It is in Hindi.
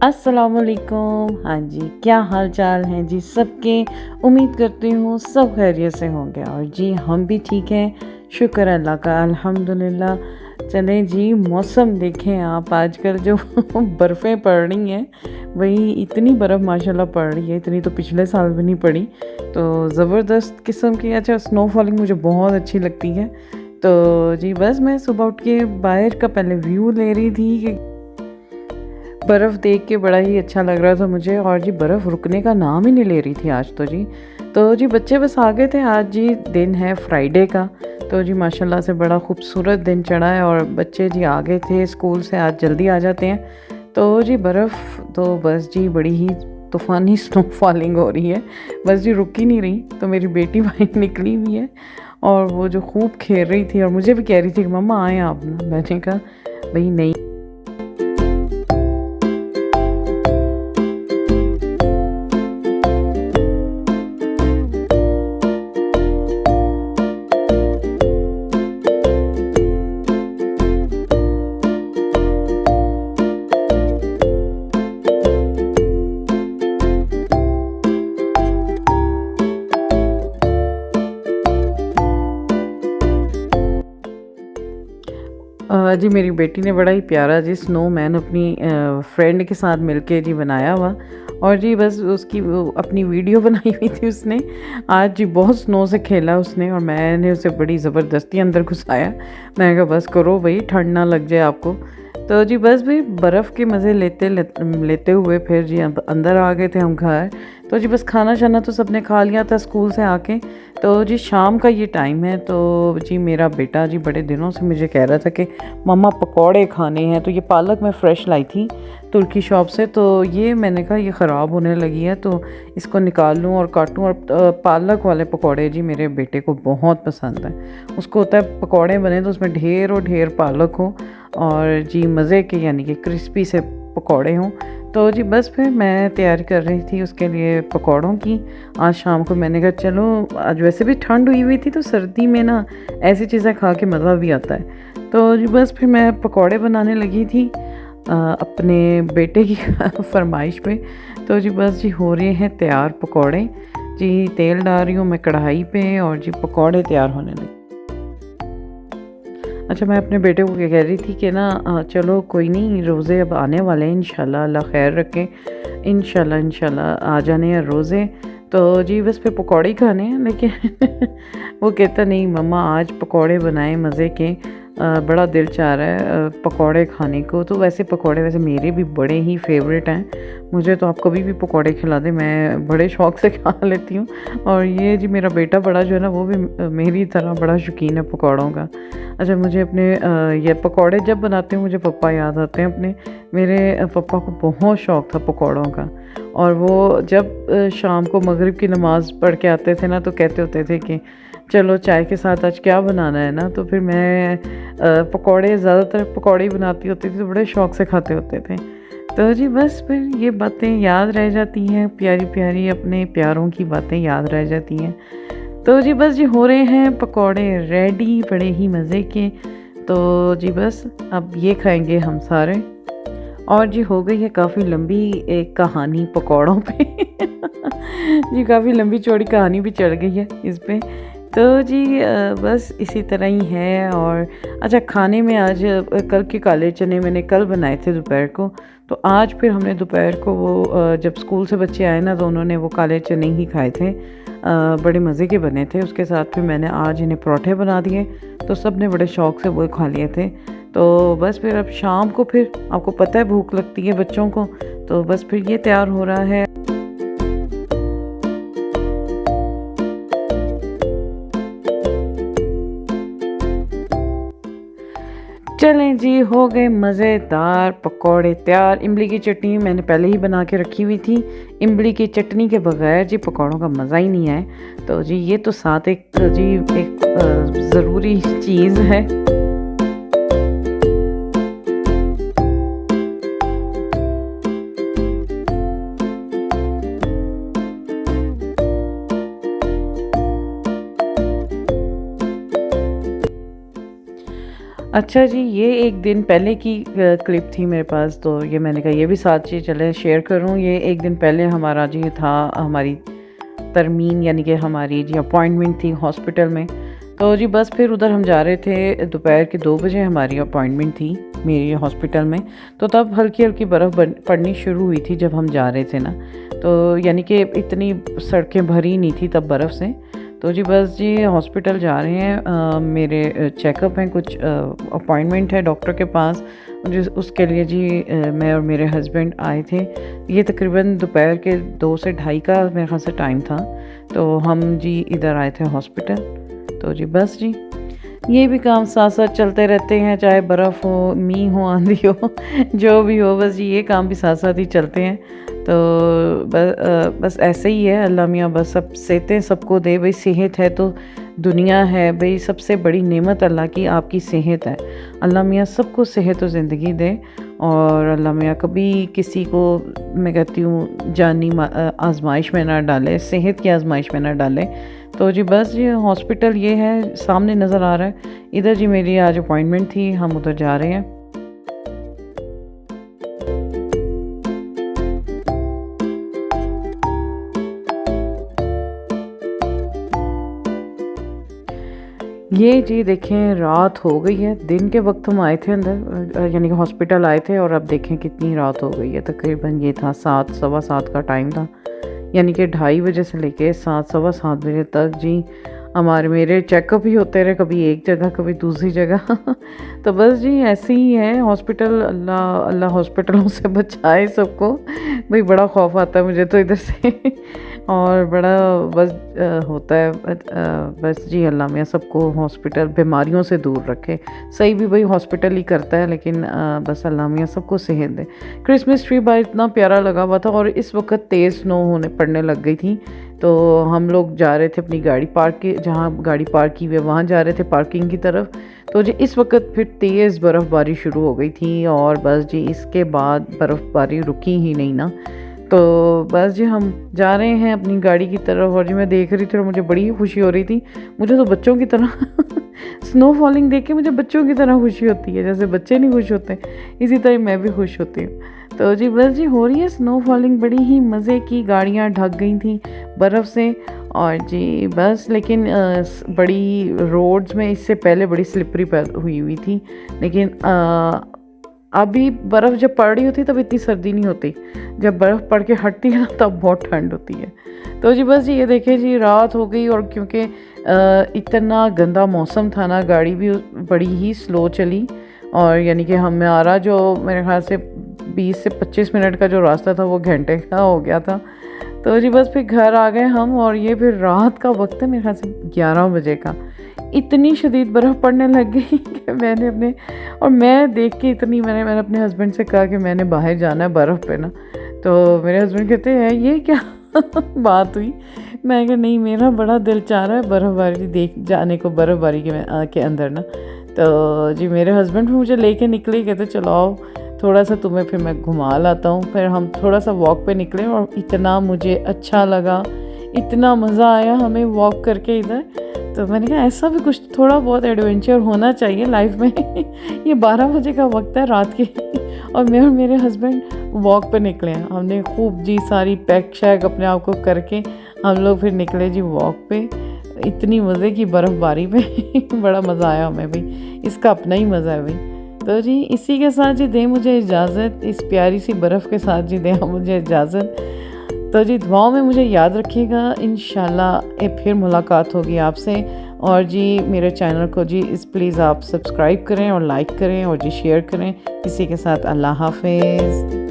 अस्सलामुअलैकुम। हाँ जी, क्या हाल चाल हैं जी सबके। उम्मीद करती हूँ सब खैरियत से होंगे और जी हम भी ठीक हैं, शुक्र अल्लाह का, अल्हम्दुलिल्लाह। चलें जी, मौसम देखें आप आजकल जो बर्फ़ें पड़ रही हैं, वही इतनी बर्फ़ माशाल्लाह पड़ रही है, इतनी तो पिछले साल भी नहीं पड़ी। तो ज़बरदस्त किस्म की अच्छा स्नो फॉलिंग मुझे बहुत अच्छी लगती है। तो जी बस मैं सुबह उठ के बाहर का पहले व्यू ले रही थी कि बर्फ़ देख के बड़ा ही अच्छा लग रहा था मुझे, और जी बर्फ़ रुकने का नाम ही नहीं ले रही थी आज तो जी। तो जी बच्चे बस आ गए थे, आज जी दिन है फ्राइडे का। तो जी माशाल्लाह से बड़ा खूबसूरत दिन चढ़ा है और बच्चे जी आ गए थे स्कूल से, आज जल्दी आ जाते हैं। तो जी बर्फ़ तो बस जी बड़ी ही तूफ़ानी स्नो फॉलिंग हो रही है, बस जी रुक ही नहीं रही। तो मेरी बेटी बाहर निकली हुई है और वो जो खूब खेल रही थी और मुझे भी कह रही थी कि मम्मा आएँ आप ना। मैंने कहा भई नहीं। जी मेरी बेटी ने बड़ा ही प्यारा जी स्नोमैन अपनी फ्रेंड के साथ मिलके जी बनाया हुआ, और जी बस उसकी वो अपनी वीडियो बनाई हुई थी उसने। आज जी बहुत स्नो से खेला उसने और मैंने उसे बड़ी ज़बरदस्ती अंदर घुसाया। मैंने कहा बस करो भाई, ठंड ना लग जाए आपको। तो जी बस भी बर्फ़ के मज़े लेते हुए फिर जी अंदर आ गए थे हम घर। तो जी बस खाना शाना तो सबने खा लिया था स्कूल से आके। तो जी शाम का ये टाइम है, तो जी मेरा बेटा जी बड़े दिनों से मुझे कह रहा था कि मम्मा पकौड़े खाने हैं। तो ये पालक मैं फ़्रेश लाई थी तुर्की शॉप से, तो ये मैंने कहा ये ख़राब होने लगी है तो इसको निकाल लूँ और काटूँ। और पालक वाले पकौड़े जी मेरे बेटे को बहुत पसंद है। उसको होता है पकौड़े बने तो उसमें ढेर और ढेर पालक हो और जी मज़े के यानी कि क्रिस्पी से पकौड़े हों। तो जी बस फिर मैं तैयारी कर रही थी उसके लिए पकौड़ों की। आज शाम को मैंने कहा चलो, आज वैसे भी ठंड हुई हुई थी तो सर्दी में ना ऐसी चीज़ें खा के मज़ा भी आता है। तो जी बस फिर मैं पकौड़े बनाने लगी थी अपने बेटे की फरमाइश पे। तो जी बस जी हो रहे हैं तैयार पकौड़े। जी तेल डाल रही हूँ मैं कढ़ाई पे और जी पकौड़े तैयार होने लगे। अच्छा, मैं अपने बेटे को क्या कह रही थी कि ना चलो कोई नहीं, रोज़े अब आने वाले हैं, इंशाल्लाह अल्लाह खैर रखे, इंशाल्लाह इंशाल्लाह आ जाने हैं रोज़े। तो जी बस फिर पकौड़े ही खाने हैं, लेकिन वो कहता नहीं मम्मा आज पकौड़े बनाए मज़े के। बड़ा दिल चाह रहा है पकौड़े खाने को। तो वैसे पकौड़े वैसे मेरे भी बड़े ही फेवरेट हैं, मुझे तो आप कभी भी पकौड़े खिला दें मैं बड़े शौक़ से खा लेती हूँ। और ये जी मेरा बेटा बड़ा जो है ना वो भी मेरी तरह बड़ा शौकीन है पकौड़ों का। अच्छा, मुझे अपने ये पकौड़े जब बनाते हैं मुझे पापा याद आते हैं अपने। मेरे पापा को बहुत शौक़ था पकौड़ों का, और वो जब शाम को मगरिब की नमाज़ पढ़ के आते थे ना तो कहते होते थे कि चलो चाय के साथ आज क्या बनाना है ना। तो फिर मैं पकौड़े, ज़्यादातर पकौड़े ही बनाती होती थी तो बड़े शौक़ से खाते होते थे। तो जी बस फिर ये बातें याद रह जाती हैं, प्यारी प्यारी अपने प्यारों की बातें याद रह जाती हैं। तो जी बस जी हो रहे हैं पकौड़े रेडी बड़े ही मज़े के। तो जी बस अब ये खाएंगे हम सारे। और जी हो गई है काफ़ी लंबी एक कहानी पकौड़ों पे जी काफ़ी लंबी चौड़ी कहानी भी चढ़ गई है इस पे। तो जी बस इसी तरह ही है। और अच्छा, खाने में आज कल के काले चने मैंने कल बनाए थे दोपहर को। तो आज फिर हमने दोपहर को वो जब स्कूल से बच्चे आए ना तो उन्होंने वो काले चने ही खाए थे। बड़े मज़े के बने थे। उसके साथ फिर मैंने आज इन्हें पराठे बना दिए, तो सब ने बड़े शौक़ से वो खा लिए थे। तो बस फिर अब शाम को फिर आपको पता है भूख लगती है बच्चों को, तो बस फिर ये तैयार हो रहा है। चलें जी, हो गए मज़ेदार पकौड़े तैयार। इमली की चटनी मैंने पहले ही बना के रखी हुई थी। इमली की चटनी के बगैर जी पकौड़ों का मज़ा ही नहीं है। तो जी ये तो साथ एक जी एक ज़रूरी चीज़ है। अच्छा जी, ये एक दिन पहले की क्लिप थी मेरे पास, तो ये मैंने कहा ये भी साथ जी चलें शेयर करूँ। ये एक दिन पहले हमारा जी था, हमारी तरमीन यानी कि हमारी जी अपॉइंटमेंट थी हॉस्पिटल में। तो जी बस फिर उधर हम जा रहे थे, दोपहर के 2 बजे हमारी अपॉइंटमेंट थी मेरी हॉस्पिटल में। तो तब हल्की हल्की बर्फ़ पड़नी शुरू हुई थी जब हम जा रहे थे ना, तो यानी कि इतनी सड़कें भरी नहीं थी तब बर्फ़ से। तो जी बस जी हॉस्पिटल जा रहे हैं, मेरे चेकअप हैं, कुछ अपॉइंटमेंट है डॉक्टर के पास, जिस उसके लिए जी मैं और मेरे हस्बैंड आए थे। ये तकरीबन दोपहर के 2 से ढाई का मेरे ख्याल से टाइम था। तो हम जी इधर आए थे हॉस्पिटल। तो जी बस जी ये भी काम साथ साथ चलते रहते हैं, चाहे बर्फ़ हो, मींह हो, आंधी हो जो भी हो, बस जी ये काम भी साथ साथ ही चलते हैं। तो बस ऐसे ही है, अल्लाह मियाँ बस सब सेहतें सबको दे। भाई सेहत है तो दुनिया है, भाई सबसे बड़ी नेमत अल्लाह की आपकी सेहत है। अल्लाह मियाँ सबको सेहत और ज़िंदगी दे, और अल्लाह मियाँ कभी किसी को, मैं कहती हूँ, जानी आजमाइश में ना डाले, सेहत की आजमाइश में ना डाले। तो जी बस जी हॉस्पिटल ये है, सामने नज़र आ रहा है। इधर जी मेरी आज अपॉइंटमेंट थी, हम उधर जा रहे हैं। ये जी देखें रात हो गई है, दिन के वक्त हम आए थे अंदर, यानी कि हॉस्पिटल आए थे, और अब देखें कितनी रात हो गई है। तकरीबन ये था 7 सवा 7 का टाइम था, यानी कि 2:30 बजे से लेके 7 सवा 7 बजे तक जी मेरे चेकअप ही होते रहे, कभी एक जगह कभी दूसरी जगह तो बस जी ऐसे ही है हॉस्पिटल। अल्लाह अल्लाह हॉस्पिटलों से बचाए सबको। भाई बड़ा खौफ आता है मुझे तो इधर से और बड़ा बस होता है, बस जी अल्लाह मियाँ सबको हॉस्पिटल बीमारियों से दूर रखे। सही भी भाई हॉस्पिटल ही करता है, लेकिन बस अल्लाह मियाँ सबको सेहत दे। क्रिसमस ट्री बाहर इतना प्यारा लगा हुआ था, और इस वक्त तेज़ स्नो पड़ने लग गई थी। तो हम लोग जा रहे थे अपनी गाड़ी पार्क के, जहाँ गाड़ी पार्क की हुई है वहाँ जा रहे थे पार्किंग की तरफ। तो जी इस वक्त फिर तेज़ बर्फ़बारी शुरू हो गई थी, और बस जी इसके बाद बर्फ़बारी रुकी ही नहीं ना। तो बस जी हम जा रहे हैं अपनी गाड़ी की तरफ, और जी मैं देख रही थी और मुझे बड़ी खुशी हो रही थी। मुझे तो बच्चों की तरह स्नो फॉलिंग देख के मुझे बच्चों की तरह खुशी होती है, जैसे बच्चे नहीं खुश होते इसी तरह मैं भी खुश होती हूँ। तो जी बस जी हो रही है स्नो फॉलिंग, बड़ी ही मज़े की। गाड़ियाँ ढक गई थी बर्फ़ से, और जी बस लेकिन बड़ी रोड्स में इससे पहले बड़ी स्लिपरी हुई थी, लेकिन अभी बर्फ़ जब पड़ रही होती तब इतनी सर्दी नहीं होती, जब बर्फ़ पड़ के हटती है ना तब बहुत ठंड होती है। तो जी बस जी ये देखिए जी रात हो गई, और क्योंकि इतना गंदा मौसम था ना, गाड़ी भी बड़ी ही स्लो चली, और यानी कि हमारा जो मेरे ख्याल से 20 से 25 मिनट का जो रास्ता था वो घंटे का हो गया था। तो जी बस फिर घर आ गए हम, और ये फिर रात का वक्त है मेरे ख्याल से 11 बजे का। इतनी शदीद बर्फ़ पड़ने लग गई कि मैं देख के मैंने अपने हस्बैंड से कहा कि मैंने बाहर जाना है बर्फ़ पे ना। तो मेरे हस्बैंड कहते हैं ये क्या बात हुई। मैं कहा नहीं, मेरा बड़ा दिल चाह रहा है बर्फ़बारी देख जाने को, बर्फ़बारी के अंदर ना। तो जी मेरे हस्बैंड भी मुझे लेके निकले, कहते चलो आओ थोड़ा सा तुम्हें फिर मैं घुमा लाता हूँ। फिर हम थोड़ा सा वॉक पे निकले, और इतना मुझे अच्छा लगा, इतना मज़ा आया हमें वॉक करके इधर। तो मैंने कहा ऐसा भी कुछ थोड़ा बहुत एडवेंचर होना चाहिए लाइफ में ये 12 बजे का वक्त है रात के और मैं और मेरे हस्बैंड वॉक पे निकले हैं। हमने खूब जी सारी पैक शैक अपने आप को करके हम लोग फिर निकले जी वॉक पे। इतनी मज़े की बर्फ़बारी में बड़ा मज़ा आया हमें भी, इसका अपना ही मज़ा है भाई। तो जी इसी के साथ जी दें मुझे इजाज़त, इस प्यारी सी बर्फ़ के साथ जी दें मुझे इजाज़त। तो जी दुआओं में मुझे याद रखिएगा, इंशाल्लाह फिर मुलाकात होगी आपसे। और जी मेरे चैनल को जी प्लीज़ आप सब्सक्राइब करें और लाइक करें और जी शेयर करें। इसी के साथ अल्लाह हाफ़िज़।